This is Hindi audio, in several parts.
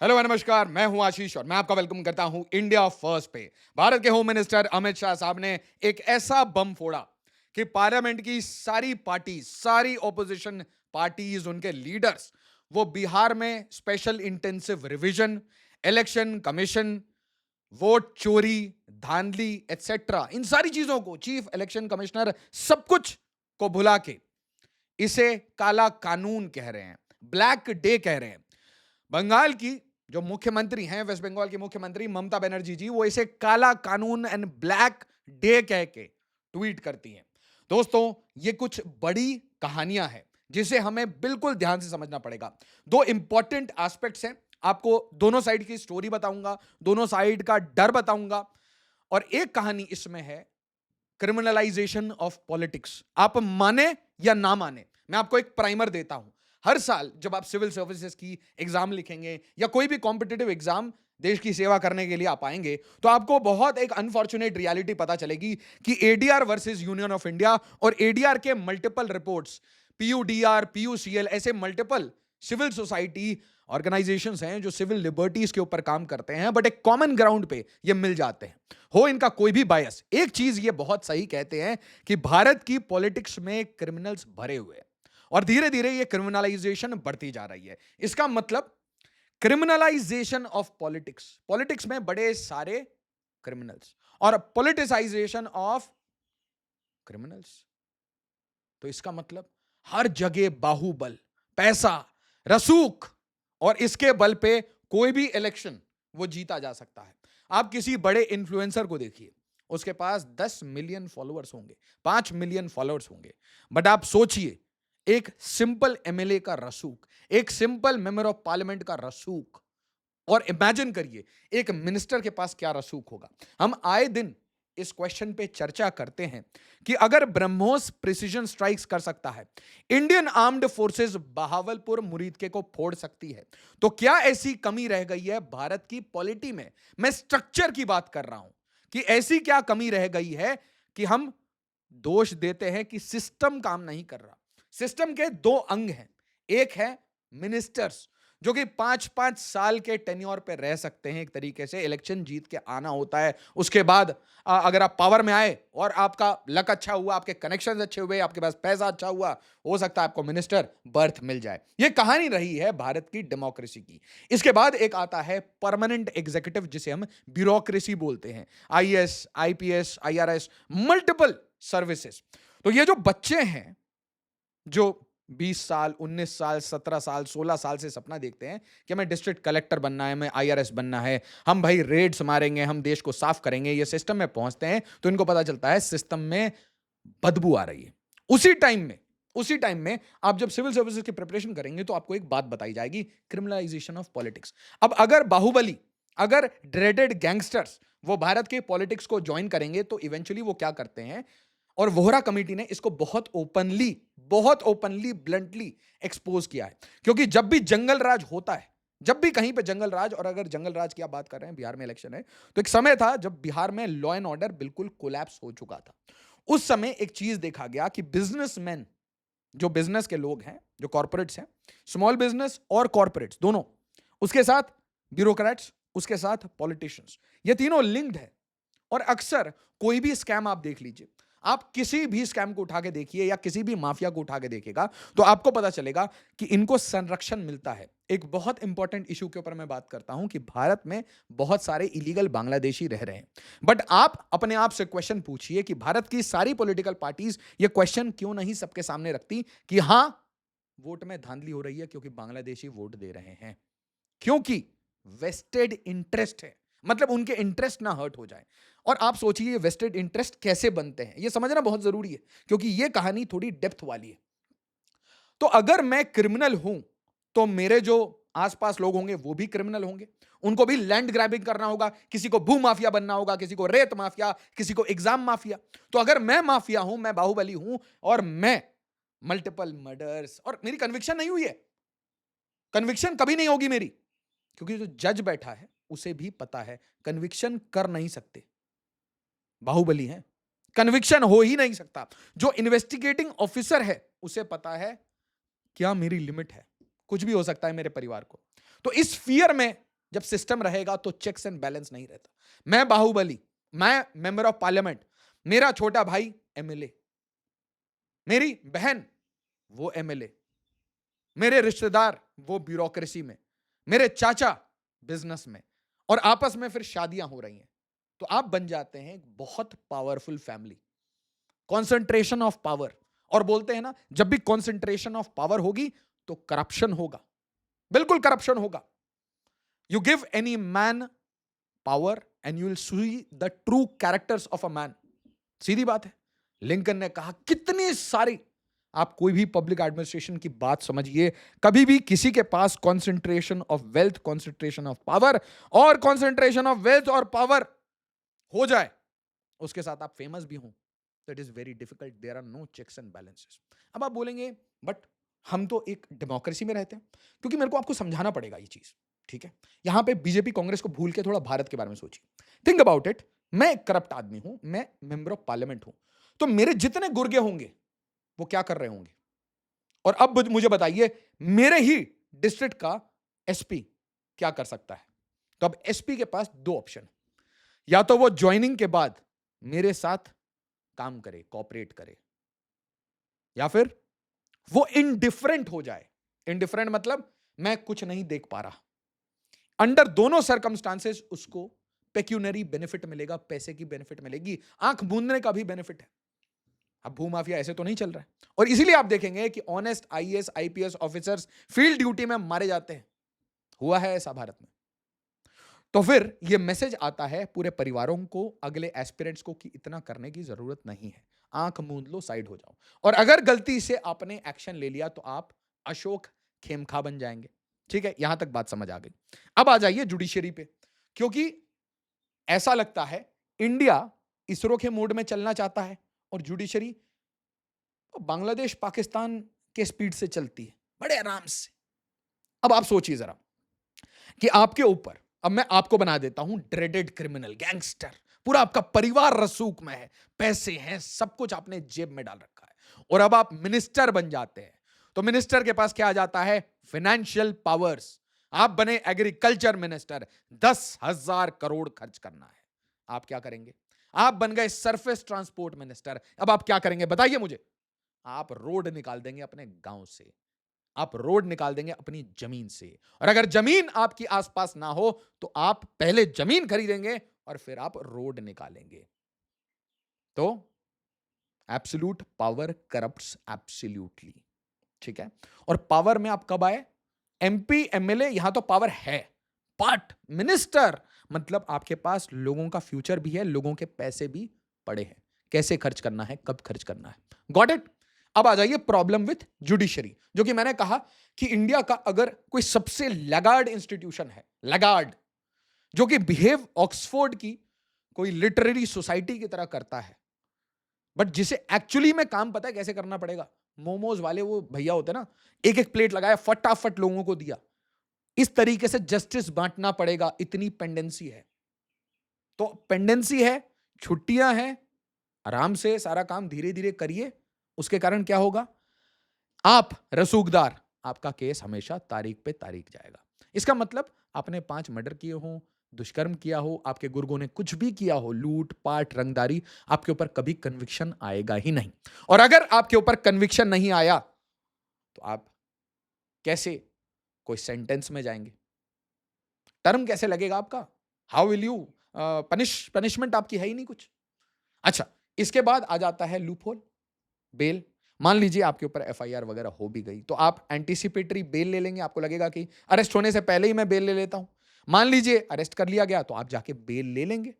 हेलो नमस्कार, मैं हूं आशीष और मैं आपका वेलकम करता हूं इंडिया फर्स्ट पे। भारत के होम मिनिस्टर अमित शाह साहब ने एक ऐसा बम फोड़ा कि पार्लियामेंट की सारी पार्टी, सारी ऑपोजिशन पार्टीज, उनके लीडर्स, वो बिहार में special intensive revision, election commission, vote चोरी, धांधली एटसेट्रा, इन सारी चीजों को चीफ इलेक्शन कमिश्नर सब कुछ को भुला के इसे काला कानून कह रहे हैं, ब्लैक डे कह रहे हैं। बंगाल की जो मुख्यमंत्री हैं, वेस्ट बंगाल की मुख्यमंत्री ममता बनर्जी जी, वो इसे काला कानून एंड ब्लैक डे कह के ट्वीट करती हैं। दोस्तों, ये कुछ बड़ी कहानियां हैं जिसे हमें बिल्कुल ध्यान से समझना पड़ेगा। दो इंपॉर्टेंट एस्पेक्ट्स हैं, आपको दोनों साइड की स्टोरी बताऊंगा, दोनों साइड का डर बताऊंगा। और एक कहानी इसमें है क्रिमिनलाइजेशन ऑफ पॉलिटिक्स। आप माने या ना माने, मैं आपको एक प्राइमर देता हूं। हर साल जब आप सिविल सर्विसेज की एग्जाम लिखेंगे या कोई भी कॉम्पिटिटिव एग्जाम देश की सेवा करने के लिए आप आएंगे, तो आपको बहुत एक अनफॉर्चुनेट रियलिटी पता चलेगी कि ADR versus union of India और एडीआर के मल्टीपल रिपोर्ट्स, पीयूडीआर, पीयूसीएल, ऐसे मल्टीपल सिविल सोसाइटी ऑर्गेनाइजेशंस हैं जो सिविल लिबर्टीज के ऊपर काम करते हैं, बट एक कॉमन ग्राउंड पे ये मिल जाते हैं। हो इनका कोई भी बायस, एक चीज ये बहुत सही कहते हैं कि भारत की पॉलिटिक्स में क्रिमिनल्स भरे हुए हैं और धीरे धीरे ये क्रिमिनलाइजेशन बढ़ती जा रही है। इसका मतलब क्रिमिनलाइजेशन ऑफ पॉलिटिक्स, पॉलिटिक्स में बड़े सारे क्रिमिनल्स और पॉलिटिसाइजेशन ऑफ क्रिमिनल्स। तो इसका मतलब हर जगह बाहुबल, पैसा, रसूख, और इसके बल पे कोई भी इलेक्शन वो जीता जा सकता है। आप किसी बड़े इन्फ्लुएंसर को देखिए, उसके पास 10 मिलियन फॉलोअर्स होंगे, 5 मिलियन फॉलोअर्स होंगे, बट आप सोचिए एक सिंपल एमएलए का रसूख, एक सिंपल मेंबर ऑफ पार्लियामेंट का रसूख, और इमेजिन करिए एक मिनिस्टर के पास क्या रसूख होगा। हम आए दिन इस क्वेश्चन पे चर्चा करते हैं कि अगर ब्रह्मोस प्रिसीजन स्ट्राइक्स कर सकता है, Indian armed forces Bahawalpur Muridke को फोड़ सकती है, तो क्या ऐसी कमी रह गई है भारत की पॉलिटी में? मैं स्ट्रक्चर की बात कर रहा हूं कि ऐसी क्या कमी रह गई है कि हम दोष देते हैं कि सिस्टम काम नहीं कर रहा। सिस्टम के दो अंग हैं, एक है मिनिस्टर्स जो कि 5-5 साल के टेन्योर पे रह सकते हैं, एक तरीके से इलेक्शन जीत के आना होता है, उसके बाद अगर आप पावर में आए और आपका लक अच्छा हुआ, आपके कनेक्शंस अच्छे हुए, आपके पास पैसा अच्छा हुआ, हो सकता है आपको मिनिस्टर बर्थ मिल जाए। ये कहानी रही है भारत की डेमोक्रेसी की। इसके बाद एक आता है परमानेंट एग्जीक्यूटिव, जिसे हम ब्यूरोक्रेसी बोलते हैं, IAS, IPS, IRS, multiple services. तो ये जो बच्चे हैं जो 20 साल, 19 साल, 17 साल, 16 साल से सपना देखते हैं कि हमें डिस्ट्रिक्ट कलेक्टर बनना है, हमें आईआरएस बनना है, हम भाई रेड्स मारेंगे, हम देश को साफ करेंगे, ये सिस्टम में पहुंचते हैं तो इनको पता चलता है सिस्टम में बदबू आ रही है। उसी टाइम में आप जब सिविल सर्विसेज की प्रिपरेशन करेंगे तो आपको एक बात बताई जाएगी, क्रिमिनलाइजेशन ऑफ पॉलिटिक्स। अब अगर बाहुबली, अगर ड्रेडेड गैंगस्टर्स वो भारत के पॉलिटिक्स को ज्वाइन करेंगे तो इवेंचुअली वो क्या करते हैं, और वोहरा कमेटी ने इसको बहुत ओपनली ब्लंटली एक्सपोज किया है। क्योंकि जब भी जंगल राज होता है, जब भी कहीं पे जंगल राज, और अगर जंगल राज की आप बात कर रहे हैं, बिहार में इलेक्शन है, तो एक समय था जब बिहार में लॉ एंड ऑर्डर बिल्कुल कोलैप्स हो चुका था। उस समय एक चीज देखा गया कि बिजनेसमैन, जो बिजनेस के लोग हैं, जो कॉर्पोरेट्स हैं, स्मॉल बिजनेस और कॉर्पोरेट्स दोनों, उसके साथ ब्यूरोक्रेट्स, उसके साथ पॉलिटिशियंस, ये तीनों लिंक्ड है। और अक्सर कोई भी स्कैम आप देख लीजिए, आप किसी भी स्कैम को उठा के देखिए या किसी भी माफिया को उठा के देखेगा तो आपको पता चलेगा कि इनको संरक्षण मिलता है। एक बहुत इंपॉर्टेंट इशू के ऊपर मैं बात करता हूं कि भारत में बहुत सारे इलीगल बांग्लादेशी रह रहे हैं, बट आप अपने आप से क्वेश्चन पूछिए कि भारत की सारी पॉलिटिकल पार्टीज ये क्वेश्चन क्यों नहीं सबके सामने रखती कि हां, वोट में धांधली हो रही है क्योंकि बांग्लादेशी वोट दे रहे हैं, क्योंकि वेस्टेड इंटरेस्ट है, मतलब उनके इंटरेस्ट ना हर्ट हो जाए। और आप सोचिए वेस्टेड इंटरेस्ट कैसे बनते हैं, ये समझना बहुत जरूरी है, क्योंकि ये कहानी थोड़ी डेप्थ वाली है। तो अगर मैं क्रिमिनल हूं तो मेरे जो आसपास लोग होंगे वो भी क्रिमिनल होंगे, उनको भी लैंड ग्रैबिंग करना होगा, किसी को भू माफिया बनना होगा, किसी को रेत माफिया, किसी को एग्जाम माफिया। तो अगर मैं माफिया हूं, मैं बाहुबली हूं, और मैं मल्टीपल मर्डर्स, और मेरी कन्विक्शन नहीं हुई है, कन्विक्शन कभी नहीं होगी मेरी, क्योंकि जो जज बैठा है उसे भी पता है कन्विक्शन कर नहीं सकते, बाहुबली है, कन्विक्शन हो ही नहीं सकता। जो इन्वेस्टिगेटिंग ऑफिसर है उसे पता है क्या मेरी लिमिट है, कुछ भी हो सकता है मेरे परिवार को। तो इस फियर में जब सिस्टम रहेगा तो चेक्स एंड बैलेंस नहीं रहता। मैं बाहुबली, मैं मेंबर ऑफ पार्लियामेंट, मेरा छोटा भाई एमएलए, मेरी बहन वो एमएलए, मेरे रिश्तेदार वो ब्यूरोक्रेसी में, मेरे चाचा बिजनेस में, और आपस में फिर शादियां हो रही हैं, तो आप बन जाते हैं एक बहुत powerful family. Concentration of power, और बोलते हैं ना, जब भी कॉन्सेंट्रेशन ऑफ पावर होगी तो करप्शन होगा, बिल्कुल करप्शन होगा। You give any man power and you will see the true characters of a man. सीधी बात है। लिंकन ने कहा कितनी सारी, आप कोई भी पब्लिक एडमिनिस्ट्रेशन की बात समझिए, कभी भी किसी के पास concentration of wealth, concentration of power और कॉन्सेंट्रेशन ऑफ वेल्थ और पावर हो जाए, उसके साथ आप फेमस भी हों, तो it is very difficult, there are no checks and balances. अब आप बोलेंगे बट हम तो एक डेमोक्रेसी में रहते हैं, क्योंकि मेरे को आपको समझाना पड़ेगा ये चीज, ठीक है। यहां पे बीजेपी कांग्रेस को भूल के थोड़ा भारत के बारे में सोचिए। थिंक अबाउट इट, मैं एक करप्ट आदमी हूं, मैं मेंबर ऑफ पार्लियामेंट हूं, तो मेरे जितने गुर्गे होंगे वो क्या कर रहे होंगे? और अब मुझे बताइए, मेरे ही डिस्ट्रिक्ट का एसपी क्या कर सकता है? तो अब एसपी के पास दो ऑप्शन, या तो वो ज्वाइनिंग के बाद मेरे साथ काम करे, कॉपरेट करे, या फिर वो इनडिफरेंट हो जाए। इनडिफरेंट मतलब मैं कुछ नहीं देख पा रहा। अंडर दोनों सर्कमस्टांसेस उसको पेक्यूनरी बेनिफिट मिलेगा, पैसे की बेनिफिट मिलेगी, आंख मूंदने का भी बेनिफिट है। अब भूमाफिया ऐसे तो नहीं चल रहा है, और इसीलिए आप देखेंगे कि honest IAS IPS officers field duty में मारे जाते हैं। हुआ है ऐसा भारत में। तो फिर यह मैसेज आता है पूरे परिवारों को, अगले एस्पिरेंट्स को, कि इतना करने की जरूरत नहीं है, आंख मूंद लो, साइड हो जाओ। और अगर गलती से आपने एक्शन ले लिया तो आप अशोक खेमखा बन जाएंगे। ठीक है, यहां तक बात समझ आ गई। अब आ जाइए जुडिशरी पे, क्योंकि ऐसा लगता है इंडिया इसरो के मोड में चलना चाहता है और जुडिशरी बांग्लादेश पाकिस्तान के स्पीड से चलती है, बड़े आराम से। अब आप सोचिए जरा कि आपके ऊपर, अब मैं आपको बना देता हूं ड्रेडेड क्रिमिनल, गैंगस्टर, पूरा आपका परिवार रसूख में है, पैसे हैं, सब कुछ आपने जेब में डाल रखा है, और अब आप मिनिस्टर बन जाते हैं। तो मिनिस्टर के पास क्या आ जाता है? Financial powers. आप बने एग्रीकल्चर मिनिस्टर, 10,000 करोड़ खर्च करना है, आप क्या करेंगे? आप बन गए सरफेस ट्रांसपोर्ट मिनिस्टर, अब आप क्या करेंगे बताइए मुझे? आप रोड निकाल देंगे अपने गांव से, आप रोड निकाल देंगे अपनी जमीन से, और अगर जमीन आपकी आसपास ना हो तो आप पहले जमीन खरीदेंगे और फिर आप रोड निकालेंगे। तो एब्सोल्यूट पावर करप्ट्स एब्सोल्यूटली, ठीक है। और पावर में आप कब आए? एमपी एमएलए यहां तो पावर है, बट मिनिस्टर मतलब आपके पास लोगों का फ्यूचर भी है, लोगों के पैसे भी पड़े हैं, कैसे खर्च करना है, कब खर्च करना है। Got it? अब आ जाइए प्रॉब्लम विथ जुडिशरी, जो कि मैंने कहा कि इंडिया का अगर कोई सबसे लगार्ड इंस्टीट्यूशन है, लगार्ड, जो कि बिहेव ऑक्सफोर्ड की कोई लिटरेरी सोसाइटी की तरह करता है, बट जिसे एक्चुअली में काम पता है कैसे करना पड़ेगा। मोमोज वाले वो भैया होते ना, एक एक प्लेट लगाया, फटाफट लोगों को दिया, इस तरीके से जस्टिस बांटना पड़ेगा, इतनी पेंडेंसी है। तो पेंडेंसी है, छुट्टियां हैं, आराम से सारा काम धीरे धीरे करिए, उसके कारण क्या होगा? आप रसूखदार, आपका केस हमेशा तारीख पे तारीख जाएगा। इसका मतलब आपने 5 मर्डर किए हो, दुष्कर्म किया हो, आपके गुर्गों ने कुछ भी किया हो, लूट पाट रंगदारी, आपके ऊपर कभी कन्विक्शन आएगा ही नहीं। और अगर आपके ऊपर कन्विक्शन नहीं आया तो आप कैसे कोई सेंटेंस में जाएंगे? टर्म कैसे लगेगा आपका? हाउ विल यू पनिशमेंट आपकी है ही नहीं कुछ। अच्छा, इसके बाद आ जाता है लूपहोल, बेल। मान लीजिए आपके ऊपर एफआईआर वगैरह हो भी गई, तो आप एंटीसिपेटरी बेल ले लेंगे, आपको लगेगा कि अरेस्ट होने से पहले ही मैं बेल ले लेता हूं। मान लीजिए अरेस्ट कर लिया गया, तो आप जाके बेल ले लेंगे,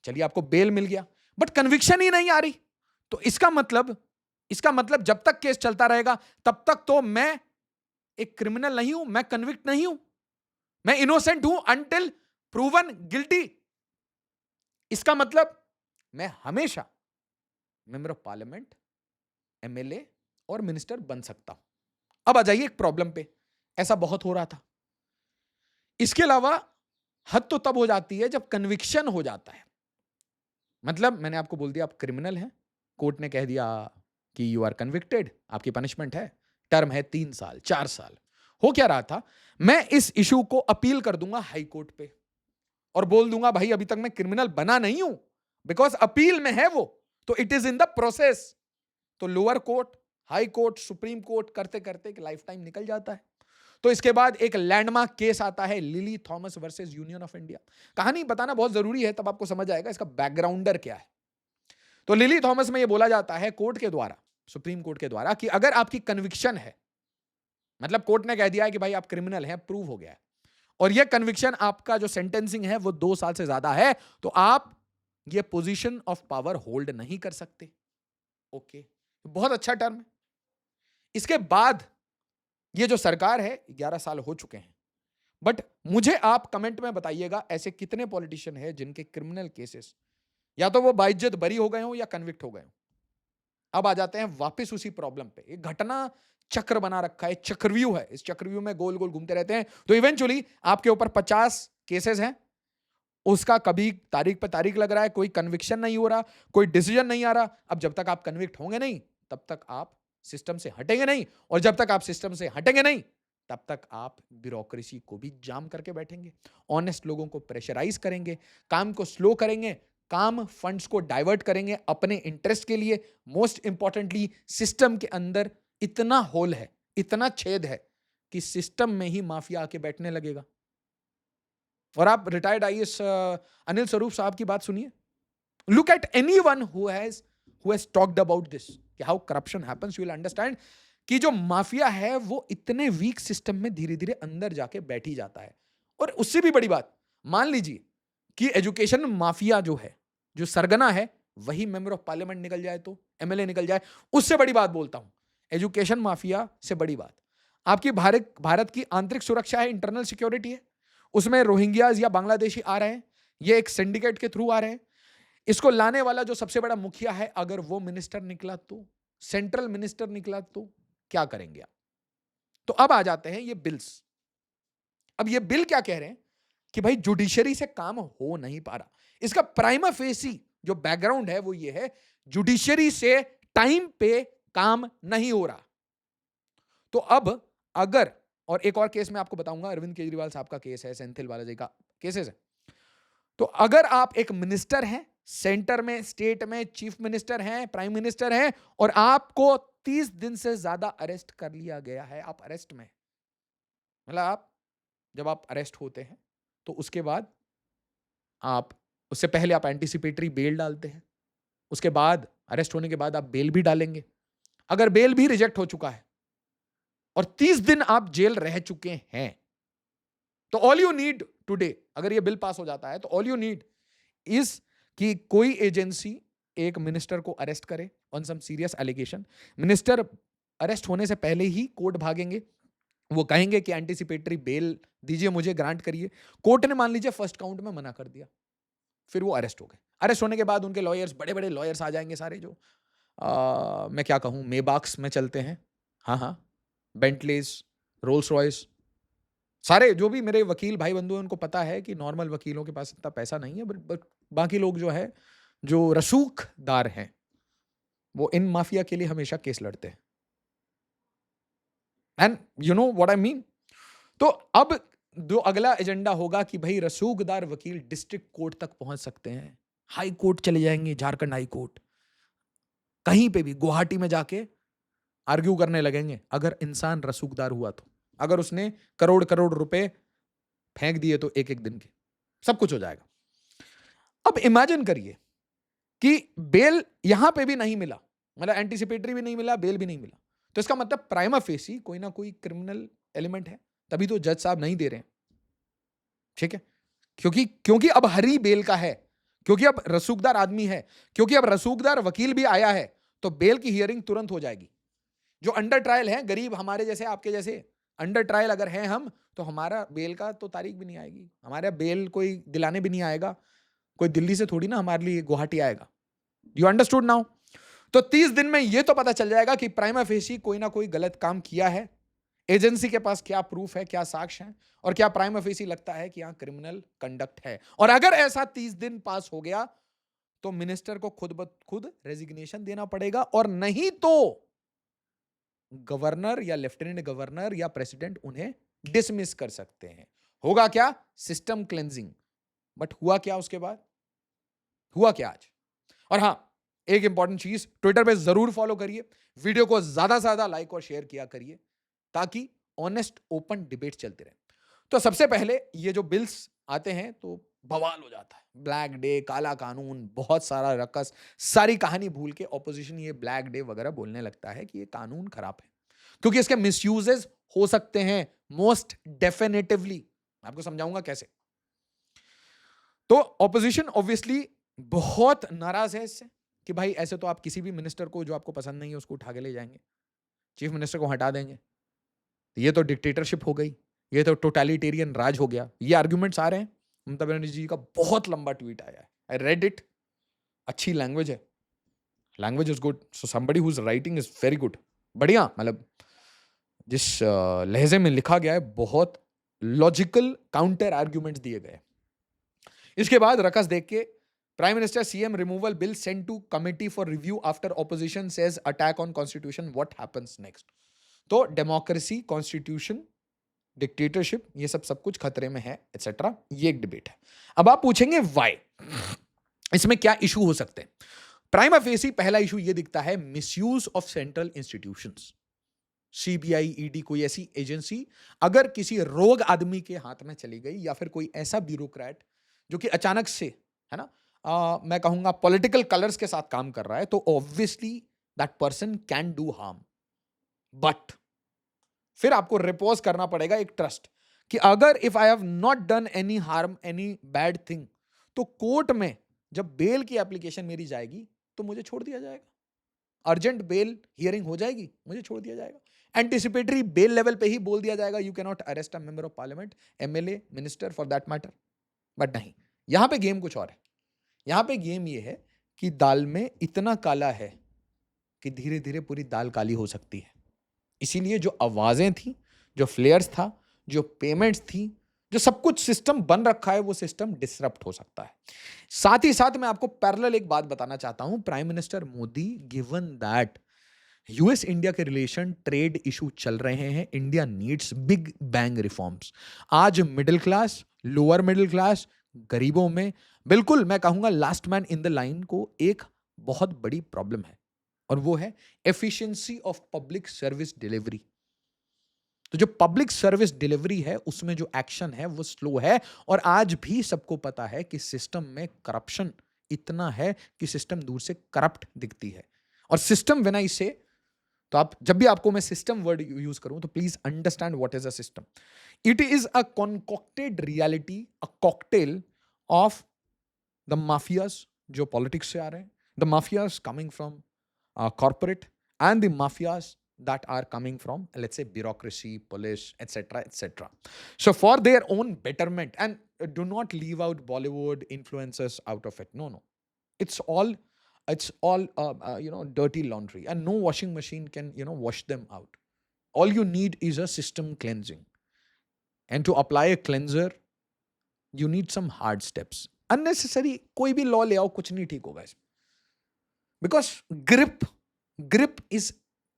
चलिए आपको बेल मिल गया, बट कन्विक्शन ही नहीं आ रही। तो इसका मतलब जब तक केस चलता रहेगा तब तक तो मैं एक क्रिमिनल नहीं हूं, मैं कन्विक्ट नहीं हूं, मैं इनोसेंट हूं अंटिल प्रूवन गिल्टी। इसका मतलब मैं हमेशा मेंबर ऑफ पार्लियामेंट, एमएलए और मिनिस्टर बन सकता हूं। अब आ जाइए एक प्रॉब्लम पे, ऐसा बहुत हो रहा था। इसके अलावा हद तो तब हो जाती है जब कन्विक्शन हो जाता है। मतलब मैंने आपको बोल दिया आप क्रिमिनल हैं, कोर्ट ने कह दिया कि यू आर कन्विक्टेड, आपकी पनिशमेंट है, टर्म है 3 साल 4 साल, हो क्या रहा था, मैं इस इशू को अपील कर दूंगा हाई कोर्ट पे और बोल दूंगा भाई अभी तक मैं क्रिमिनल बना नहीं हूं, बिकॉज अपील में है वो, तो it is in the process. तो lower court, high court, supreme court करते करते एक लाइफ टाइम निकल जाता है। तो इसके बाद एक लैंडमार्क केस आता है, lily Thomas versus union of India. कहानी बताना बहुत जरूरी है, तब आपको समझ आएगा इसका बैकग्राउंडर क्या है। तो लिली थॉमस में यह बोला जाता है कोर्ट के द्वारा, सुप्रीम कोर्ट के द्वारा, कि अगर आपकी कन्विक्शन है, मतलब कोर्ट ने कह दिया है कि भाई आप क्रिमिनल हैं, प्रूव हो गया है, और यह कन्विक्शन आपका जो सेंटेंसिंग है वो 2 साल से ज्यादा है, तो आप ये पोजीशन ऑफ पावर होल्ड नहीं कर सकते। ओके, बहुत अच्छा टर्म है। इसके बाद ये जो सरकार है 11 साल हो चुके हैं, बट मुझे आप कमेंट में बताइएगा ऐसे कितने पॉलिटिशियन हैं जिनके क्रिमिनल केसेस या तो वो बाइज्जत बरी हो गए हो या कन्विक्ट हो गए हो। अब आ जाते हैं वापस उसी प्रॉब्लम पे। एक घटना चक्र बना रखा है, चक्रव्यूह है, इस चक्रव्यूह में गोल गोल घूमते रहते हैं। तो इवेंचुअली आपके ऊपर 50 केसेस हैं, उसका कभी तारीख पे तारीख लग रहा है, कोई कन्विक्शन नहीं हो रहा, कोई डिसीजन नहीं आ रहा। अब जब तक आप कन्विक्ट होंगे नहीं तब तक आप सिस्टम से हटेंगे नहीं, और जब तक आप सिस्टम से हटेंगे नहीं तब तक आप ब्यूरोक्रेसी को भी जाम करके बैठेंगे, ऑनेस्ट लोगों को प्रेशराइज करेंगे, काम को स्लो करेंगे, काम फंड्स को डाइवर्ट करेंगे अपने इंटरेस्ट के लिए। मोस्ट इंपॉर्टेंटली सिस्टम के अंदर इतना होल है, इतना छेद है कि सिस्टम में ही माफिया आके बैठने लगेगा। और आप रिटायर्ड आईएएस अनिल स्वरूप साहब की बात सुनिए। Look at anyone who has talked about this, कि how corruption happens, you will understand कि जो माफिया है वो इतने वीक सिस्टम में धीरे धीरे अंदर जाके बैठ ही जाता है। और उससे भी बड़ी बात, मान लीजिए कि एजुकेशन माफिया जो है, जो सरगना है, वही मेंबर ऑफ पार्लियामेंट निकल जाए, तो एमएलए निकल जाए, उससे बड़ी बात बोलता हूं। एजुकेशन माफिया से बड़ी बात आपकी भारत की आंतरिक सुरक्षा है, इंटरनल सिक्योरिटी है, उसमें रोहिंग्याज या बांग्लादेशी आ रहे हैं, ये एक सिंडिकेट के थ्रू आ रहे हैं। इसको लाने वाला जो सबसे बड़ा मुखिया है, अगर वो मिनिस्टर निकला तो, सेंट्रल मिनिस्टर निकला तो क्या करेंगे आप? तो अब आ जाते हैं ये बिल्स। अब ये बिल क्या कह रहे हैं कि भाई जुडिशरी से काम हो नहीं पा रहा। इसका प्राइमा फेसी जो बैकग्राउंड है वो ये है, जुडिशरी से टाइम पे काम नहीं हो रहा। तो अब अगर, और एक और केस मैं आपको बताऊंगा, अरविंद केजरीवाल साहब का केस है, सेंथिल बालाजी का केसेस है। तो अगर आप एक मिनिस्टर हैं, सेंटर में, स्टेट में चीफ मिनिस्टर हैं, प्राइम मिनिस्टर हैं, और आपको 30 दिन से ज्यादा अरेस्ट कर लिया गया है, आप अरेस्ट में, मतलब आप जब आप अरेस्ट होते हैं तो उसके बाद आप, उससे पहले आप एंटीसिपेटरी बेल डालते हैं, उसके बाद अरेस्ट होने के बाद आप बेल भी डालेंगे। अगर बेल भी रिजेक्ट हो चुका है और 30 दिन आप जेल रह चुके हैं, तो ऑल यू नीड टुडे, अगर ये बिल पास हो जाता है, तो ऑल यू नीड इज कि कोई एजेंसी एक मिनिस्टर को अरेस्ट करे on some serious allegation. Minister arrest होने से पहले ही कोर्ट भागेंगे, वो कहेंगे कि एंटीसिपेटरी बेल दीजिए, मुझे ग्रांट करिए। कोर्ट ने मान लीजिए फर्स्ट काउंट में मना कर दिया, फिर वो अरेस्ट हो गए। अरेस्ट होने के बाद उनके लॉयर्स, बड़े बड़े लॉयर्स आ जाएंगे सारे, जो मैं क्या कहूं, मेबाक्स में चलते हैं, हाँ हाँ, बेंटलेस, रोल्स रॉयस, सारे जो भी मेरे वकील भाई बंधु हैं उनको पता है कि नॉर्मल वकीलों के पास इतना पैसा नहीं है, बट बाकी लोग जो है, जो रसूखदार हैं, वो इन माफिया के लिए हमेशा केस लड़ते हैं। And you know what I mean. तो अब जो अगला एजेंडा होगा कि भाई रसूखदार वकील डिस्ट्रिक्ट कोर्ट तक पहुंच सकते हैं, हाई कोर्ट चले जाएंगे, झारखंड हाई कोर्ट, कहीं पे भी गुवाहाटी में जाके आर्ग्यू करने लगेंगे। अगर इंसान रसूखदार हुआ तो, अगर उसने करोड़ करोड़ रुपए फेंक दिए तो एक एक दिन के, सब कुछ हो जाएगा। अब इमेजिन करिए कि बेल यहां पे भी नहीं मिला, मतलब एंटीसिपेटरी भी नहीं मिला, बेल भी नहीं मिला, तो इसका मतलब प्राइमा फेसी कोई ना कोई क्रिमिनल एलिमेंट है, तभी तो जज साहब नहीं दे रहे हैं। ठीक है, क्योंकि क्योंकि अब हरी बेल का है, क्योंकि अब रसूखदार आदमी है, क्योंकि अब रसूखदार वकील भी आया है, तो बेल की हियरिंग तुरंत हो जाएगी। जो अंडर ट्रायल है, गरीब हमारे जैसे, आपके जैसे अंडर ट्रायल अगर हैं हम, तो हमारा बेल का तो तारीख भी नहीं आएगी, हमारा बेल कोई दिलाने भी नहीं आएगा, कोई दिल्ली से थोड़ी ना हमारे लिए गुवाहाटी आएगा। You understood now. तो 30 दिन में यह तो पता चल जाएगा कि प्राइमा फेसी कोई ना कोई गलत काम किया है, एजेंसी के पास क्या प्रूफ है, क्या साक्ष्य है, और क्या प्राइमा फेसी लगता है कि यहां क्रिमिनल कंडक्ट है। और अगर ऐसा 30 दिन पास हो गया तो मिनिस्टर को खुद ब खुद रेजिग्नेशन देना पड़ेगा, और नहीं तो गवर्नर या लेफ्टिनेंट गवर्नर या प्रेसिडेंट उन्हें डिसमिस कर सकते हैं। होगा क्या? System cleansing. बट हुआ क्या उसके बाद? हुआ क्या आज? और हां, एक इंपॉर्टेंट चीज, ट्विटर पे जरूर फॉलो करिए, वीडियो को ज्यादा से ज्यादा लाइक और शेयर किया करिए ताकि ऑनेस्ट ओपन डिबेट चलते रहे। तो सबसे पहले ये जो बिल्स आते हैं तो बवाल हो जाता है। ब्लैक डे, काला कानून, बहुत सारा रकस, सारी कहानी भूल के ऑपोजिशन ये ब्लैक डे वगैरह बोलने लगता है कि ये कानून खराब है क्योंकि इसके मिसयूजेस हो सकते हैं मोस्ट डेफिनेटिवली। आपको समझाऊंगा कैसे। तो ऑपोजिशन ऑब्वियसली बहुत नाराज है इससे कि भाई ऐसे तो आप किसी भी मिनिस्टर को जो आपको पसंद नहीं है उसको उठा के ले जाएंगे, चीफ मिनिस्टर को हटा देंगे, ये तो डिक्टेटरशिप हो गई, ये तो टोटलिटेरियन राज हो गया। ये आर्गुमेंट्स आ रहे हैं। ममता बनर्जी जी का बहुत लंबा ट्वीट आया है, आई रेड इट। अच्छी लैंग्वेज है, language is good, so somebody who is writing is very good. बढ़िया, मतलब जिस लहजे में लिखा गया है, बहुत लॉजिकल काउंटर आर्ग्यूमेंट्स दिए गए। इसके बाद रकस देख के prime minister CM removal bill send to committee for review after opposition says attack on constitution, what happens next. तो डेमोक्रेसी, कॉन्स्टिट्यूशन, डिक्टेटरशिप, ये सब कुछ खतरे में है एटसेट्रा। ये एक डिबेट है। अब आप पूछेंगे व्हाई, इसमें क्या इशू हो सकते हैं। प्राइमा फेसी पहला इशू ये दिखता है, misuse of central institutions. CBI, ED, कोई ऐसी एजेंसी अगर किसी रोग आदमी के हाथ में चली गई या फिर कोई ऐसा ब्यूरोक्रेट जो कि अचानक से, है ना, मैं कहूंगा पॉलिटिकल कलर्स के साथ काम कर रहा है, तो obviously that person can do harm. But फिर आपको रिपोज करना पड़ेगा एक ट्रस्ट कि अगर if I have not done any harm, any bad thing, तो कोर्ट में जब बेल की एप्लीकेशन मेरी जाएगी तो मुझे छोड़ दिया जाएगा। अर्जेंट बेल हियरिंग हो जाएगी, मुझे छोड़ दिया जाएगा। एंटिसिपेटरी बेल लेवल पे ही बोल दिया जाएगा you can not arrest a member of parliament, MLA, minister for that matter. But नहीं, यहां पे गेम कुछ और है। यहां पे गेम ये है कि दाल में इतना काला है कि धीरे धीरे पूरी दाल काली हो सकती है। इसीलिए जो आवाजें थी, जो फ्लेयर्स था, जो पेमेंट्स थी, जो सब कुछ सिस्टम बन रखा है, वो सिस्टम डिसरप्ट हो सकता है। साथ ही साथ मैं आपको पैरेलल एक बात बताना चाहता हूं। Prime minister Modi, given that US India के रिलेशन, ट्रेड इशू चल रहे हैं, India needs big bang reforms. आज middle class, lower middle class, गरीबों में बिल्कुल मैं कहूंगा last man in the line को एक बहुत बड़ी प्रॉब्लम है, और वो है efficiency of public service delivery. तो जो पब्लिक सर्विस डिलीवरी है उसमें जो एक्शन है वो स्लो है, और आज भी सबको पता है कि सिस्टम में करप्शन इतना है कि सिस्टम दूर से करप्ट दिखती है। और सिस्टम व्हेन आई से, तो आप जब भी आपको मैं सिस्टम वर्ड यूज करूं तो please understand what is a system. It is a concocted reality, a cocktail of the mafias जो पॉलिटिक्स से आ रहे हैं, the mafias coming from corporate, and the mafias that are coming from, let's say, bureaucracy, police, etc., etc. So for their own betterment, and do not leave out Bollywood influencers out of it. No, no, it's all dirty laundry, and no washing machine can wash them out. All you need is a system cleansing, and to apply a cleanser you need some hard steps. Unnecessary कोई भी लॉ ले आओ, कुछ नहीं ठीक होगा इसमें, because grip is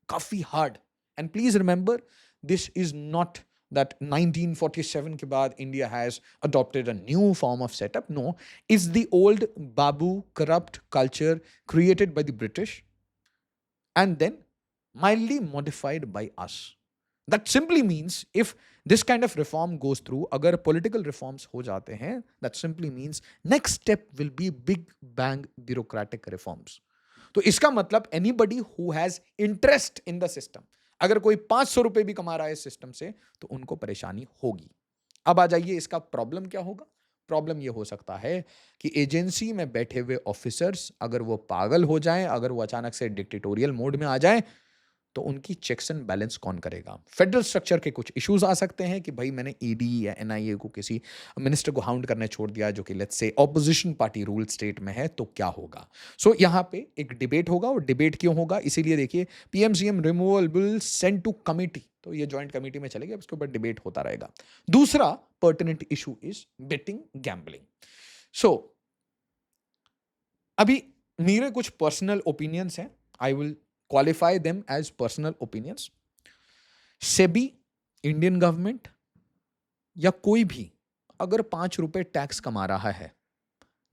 काफी hard. And please remember, this is not that 1947 के बाद India has adopted a new form of setup. No, it's the old babu corrupt culture created by the British and then mildly modified by us. That simply means if this kind of reform goes through, अगर political reforms हो जाते हैं, that simply means next step will be big bang bureaucratic reforms. तो इसका मतलब anybody who has interest in the system, अगर कोई 500 रुपए भी कमा रहा है इस सिस्टम से, तो उनको परेशानी होगी। अब आ जाइए, इसका प्रॉब्लम क्या होगा। प्रॉब्लम ये हो सकता है कि एजेंसी में बैठे हुए ऑफिसर्स अगर वो पागल हो जाएं, अगर वो अचानक से डिक्टेटोरियल मोड में आ जाएं, तो उनकी चेक्स एंड बैलेंस कौन करेगा। फेडरल स्ट्रक्चर के कुछ इश्यूज आ सकते हैं कि भाई मैंने ईडी या एनआईए को किसी मिनिस्टर को हाउंड करने छोड़ दिया जो कि let's say opposition party rule state में है, तो क्या होगा। सो यहां पे एक डिबेट होगा, और डिबेट क्यों होगा, इसीलिए देखिए PM CM removal bill send to committee, तो ये ज्वाइंट कमिटी में चलेगा, उसके ऊपर डिबेट होता रहेगा। दूसरा pertinent issue is betting, gambling. So अभी मेरे कुछ पर्सनल ओपिनियंस हैं, I will qualify them as personal opinions. SEBI, Indian government या कोई भी अगर 5 रुपए टैक्स कमा रहा है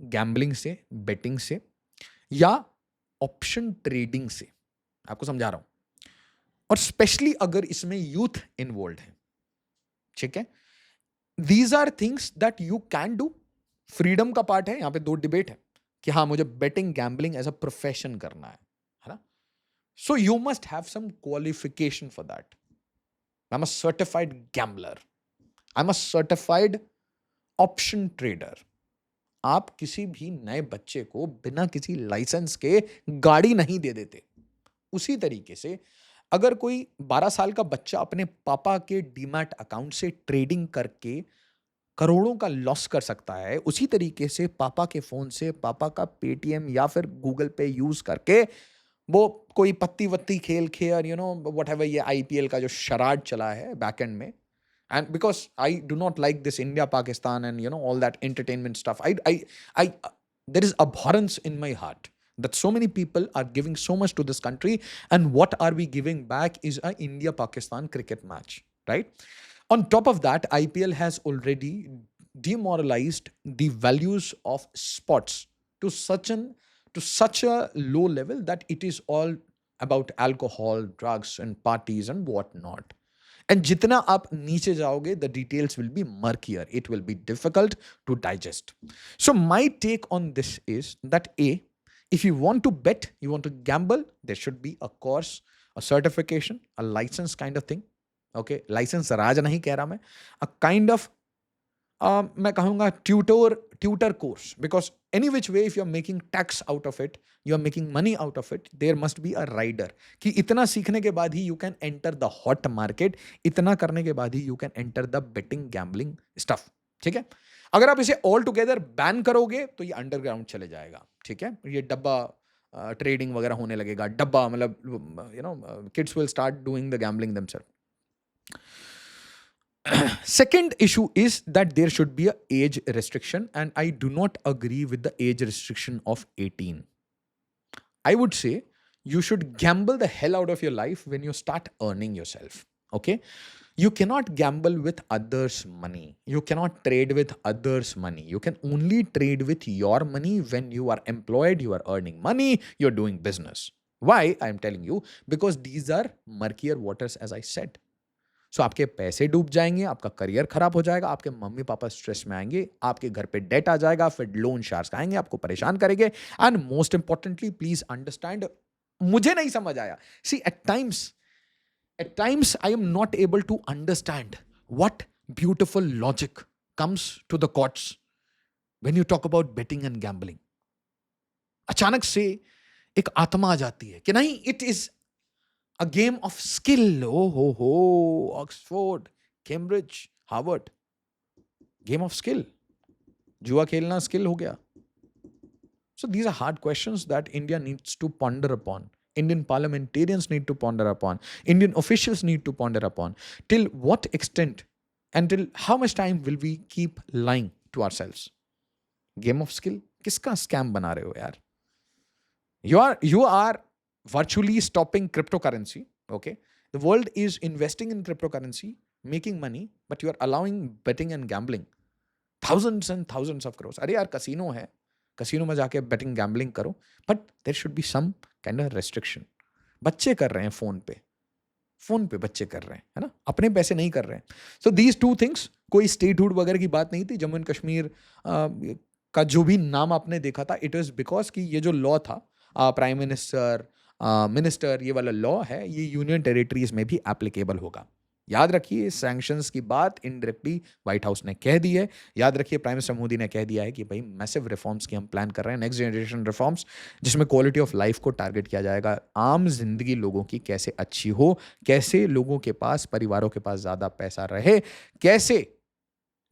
गैम्बलिंग से, बेटिंग से या ऑप्शन ट्रेडिंग से, आपको समझा रहा हूं, और स्पेशली अगर इसमें यूथ इन्वॉल्व है, ठीक है, these are things that you can do. Freedom का पार्ट है, यहां पे दो डिबेट है कि हाँ मुझे betting gambling as a profession करना है ना. So you must have some qualification for that. I am a certified gambler, I am a certified option trader. आप किसी भी नए बच्चे को बिना किसी लाइसेंस के गाड़ी नहीं दे देते. उसी तरीके से अगर कोई 12 साल का बच्चा अपने पापा के डीमैट अकाउंट से ट्रेडिंग करके करोड़ों का लॉस कर सकता है, उसी तरीके से पापा के फोन से पापा का पेटीएम या फिर गूगल पे यूज करके वो कोई पत्ती वत्ती खेल खेल वट एवर, ये आईपीएल का जो शराड चला है बैक एंड में. And because I do not like this India Pakistan and all that entertainment stuff, I there is abhorrence in my heart that so many people are giving so much to this country, and what are we giving back is a India Pakistan cricket match, right? On top of that, IPL has already demoralized the values of sports to such a low level that it is all about alcohol, drugs and parties and whatnot. And जितना आप नीचे जाओगे the details will be murkier, it will be difficult to digest. So my take on this is that if you want to bet, you want to gamble, there should be a course, a certification, a license kind of thing. Okay, license raj नहीं कह रहा मैं, a kind of मैं कहूँगा tutor course, because any which way if you are making tax out of it, you are making money out of it, there must be a rider कि इतना सीखने के बाद ही you can enter the hot market, इतना करने के बाद ही you can enter the betting gambling stuff. ठीक है, अगर आप इसे ऑल टुगेदर बैन करोगे तो ये अंडरग्राउंड चले जाएगा. ठीक है, ये डब्बा ट्रेडिंग वगैरह होने लगेगा. डब्बा मतलब kids will start doing the gambling themselves. Second issue is that there should be a age restriction, and I do not agree with the age restriction of 18. I would say you should gamble the hell out of your life when you start earning yourself. Okay, you cannot gamble with others' money, you cannot trade with others' money, you can only trade with your money when you are employed, you are earning money, you're doing business. Why I am telling you? Because these are murkier waters, as I said. सो आपके पैसे डूब जाएंगे, आपका करियर खराब हो जाएगा, आपके मम्मी पापा स्ट्रेस में आएंगे, आपके घर पे डेट आ जाएगा, फिर लोन शार्क्स आएंगे, आपको परेशान करेंगे. And most importantly please understand, मुझे नहीं समझ आया. See at times I am not able to understand what beautiful logic comes to the courts when you talk about betting and gambling. अचानक से एक आत्मा आ जाती है कि नहीं, it is a game of skill. Oh, Oxford, Cambridge, Harvard. Game of skill. जुआ खेलना skill हो गया. So these are hard questions that India needs to ponder upon. Indian parliamentarians need to ponder upon. Indian officials need to ponder upon. Till what extent and till how much time will we keep lying to ourselves? Game of skill? किसका scam बना रहे हो यार? You are virtually stopping cryptocurrency. Okay, the world is investing in cryptocurrency, making money, but you are allowing betting and gambling, thousands and thousands of crores. अरे यार कसिनो है, कसिनो में जाके betting gambling करो, but there should be some kind of restriction. बच्चे कर रहे हैं फोन पे बच्चे कर रहे हैं, है ना, अपने पैसे नहीं कर रहे हैं. So these two things, कोई स्टेटहुड वगैरह की बात नहीं थी. जम्मू एंड कश्मीर का जो भी नाम आपने देखा था, इट इज बिकॉज कि ये जो लॉ था, प्राइम मिनिस्टर मिनिस्टर, ये वाला लॉ है, ये यूनियन टेरिटरीज में भी एप्लीकेबल होगा. याद रखिए, सैंक्शंस की बात इनडायरेक्टली व्हाइट हाउस ने कह दी है. याद रखिए, प्राइम मिनिस्टर मोदी ने कह दिया है कि भाई मैसिव रिफॉर्म्स की हम प्लान कर रहे हैं, नेक्स्ट जनरेशन रिफॉर्म्स, जिसमें क्वालिटी ऑफ लाइफ को टारगेट किया जाएगा. आम जिंदगी लोगों की कैसे अच्छी हो, कैसे लोगों के पास, परिवारों के पास ज़्यादा पैसा रहे, कैसे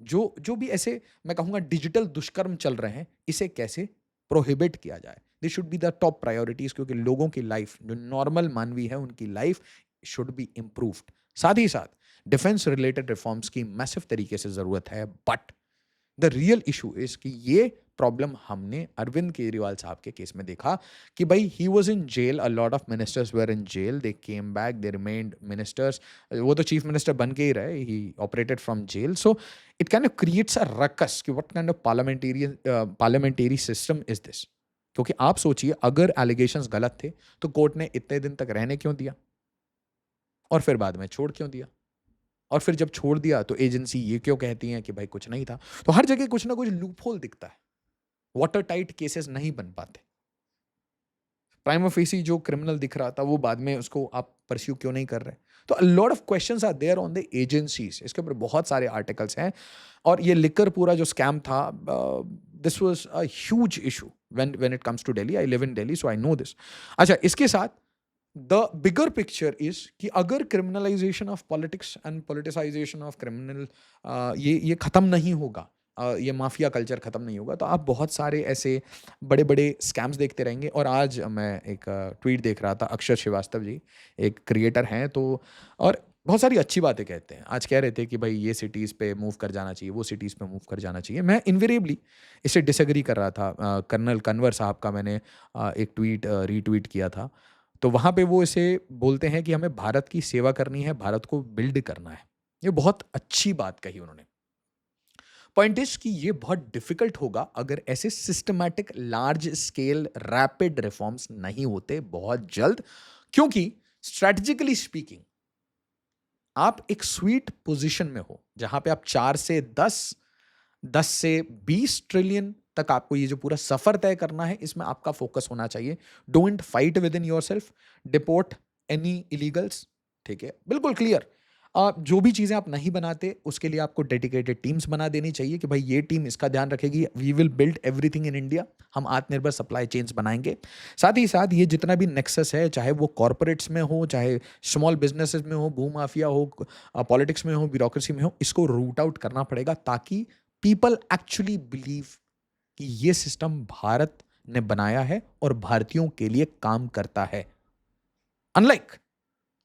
जो भी ऐसे मैं कहूँगा डिजिटल दुष्कर्म चल रहे हैं, इसे कैसे प्रोहिबिट किया जाए. This should be the top priorities, क्योंकि लोगों की लाइफ, जो नॉर्मल मानवी है, उनकी लाइफ शुड बी इम्प्रूव्ड. साथ ही साथ डिफेंस रिलेटेड रिफॉर्म्स की मैसिव तरीके से जरूरत है, but the real issue is कि ये प्रॉब्लम हमने अरविंद केजरीवाल साहब के केस में देखा कि भाई he was in jail, a lot of ministers were in jail, they came back, they remained ministers, वो तो चीफ मिनिस्टर बन के ही रहे, he operated from jail. So it kind of creates a ruckus कि what kind of parliamentary system is this. क्योंकि आप सोचिए, अगर एलिगेशंस गलत थे तो कोर्ट ने इतने दिन तक रहने क्यों दिया और फिर बाद में छोड़ क्यों दिया, और फिर जब छोड़ दिया तो एजेंसी ये क्यों कहती है कि भाई कुछ नहीं था. तो हर जगह कुछ ना कुछ लूपहोल दिखता है, वाटर टाइट केसेस नहीं बन पाते. प्राइमा फेसी जो क्रिमिनल दिख रहा था वो बाद में उसको आप परस्यू क्यों नहीं कर रहे. तो lot of questions are there on the agencies. इसके ऊपर बहुत सारे आर्टिकल्स हैं. और ये लिकर पूरा जो स्कैम था, this was a huge issue when it comes to Delhi. I live in Delhi so I know this. अच्छा, इसके साथ द बिगर पिक्चर इज कि अगर criminalisation of politics and politicisation of criminal ये खत्म नहीं होगा, ये माफिया कल्चर खत्म नहीं होगा, तो आप बहुत सारे ऐसे बड़े बड़े स्कैम्स देखते रहेंगे. और आज मैं एक ट्वीट देख रहा था, अक्षर श्रीवास्तव जी एक क्रिएटर हैं, तो और बहुत सारी अच्छी बातें कहते हैं. आज कह रहे थे कि भाई ये सिटीज़ पे मूव कर जाना चाहिए, वो सिटीज़ पे मूव कर जाना चाहिए. मैं इन्वेरिएबली इससे डिसएग्री कर रहा था. कर्नल कन्वर साहब का मैंने एक ट्वीट रीट्वीट किया था. तो वहाँ पे वो इसे बोलते हैं कि हमें भारत की सेवा करनी है, भारत को बिल्ड करना है. ये बहुत अच्छी बात कही उन्होंने. पॉइंट इज कि ये बहुत डिफिकल्ट होगा अगर ऐसे systematic large scale rapid reforms नहीं होते बहुत जल्द. क्योंकि स्ट्रेटजिकली स्पीकिंग आप एक स्वीट पोजीशन में हो जहां पे आप 4 से 10 से 20 ट्रिलियन तक आपको ये जो पूरा सफर तय करना है, इसमें आपका फोकस होना चाहिए. Don't fight within yourself, deport any illegals. ठीक है, बिल्कुल क्लियर. जो भी चीज़ें आप नहीं बनाते उसके लिए आपको डेडिकेटेड टीम्स बना देनी चाहिए कि भाई ये टीम इसका ध्यान रखेगी. We will build everything in India. हम आत्मनिर्भर सप्लाई चेन्स बनाएंगे. साथ ही साथ ये जितना भी नेक्सस है, चाहे वो कॉरपोरेट्स में हो, चाहे स्मॉल बिजनेसेस में हो, भूमाफिया हो, पॉलिटिक्स में हो, ब्यूरोक्रेसी में हो, इसको रूट आउट करना पड़ेगा ताकि पीपल एक्चुअली बिलीव कि ये सिस्टम भारत ने बनाया है और भारतीयों के लिए काम करता है. अनलाइक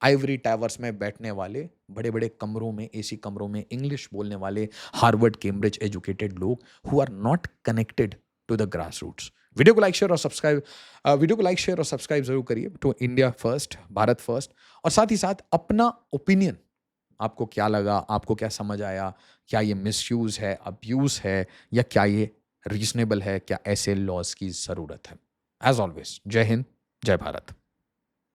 आइवरी टावर्स में बैठने वाले बड़े बड़े कमरों में, एसी कमरों में इंग्लिश बोलने वाले हार्वर्ड कैम्ब्रिज एजुकेटेड लोग who are not connected to the grass roots. Video को लाइक शेयर और सब्सक्राइब जरूर करिए to India first, Bharat first. और साथ ही साथ अपना ओपिनियन, आपको क्या लगा, आपको क्या समझ आया, क्या ये मिसयूज है, अब्यूज है, या क्या ये रीजनेबल है, क्या ऐसे लॉज की जरूरत है. एज ऑलवेज, जय हिंद, जय भारत.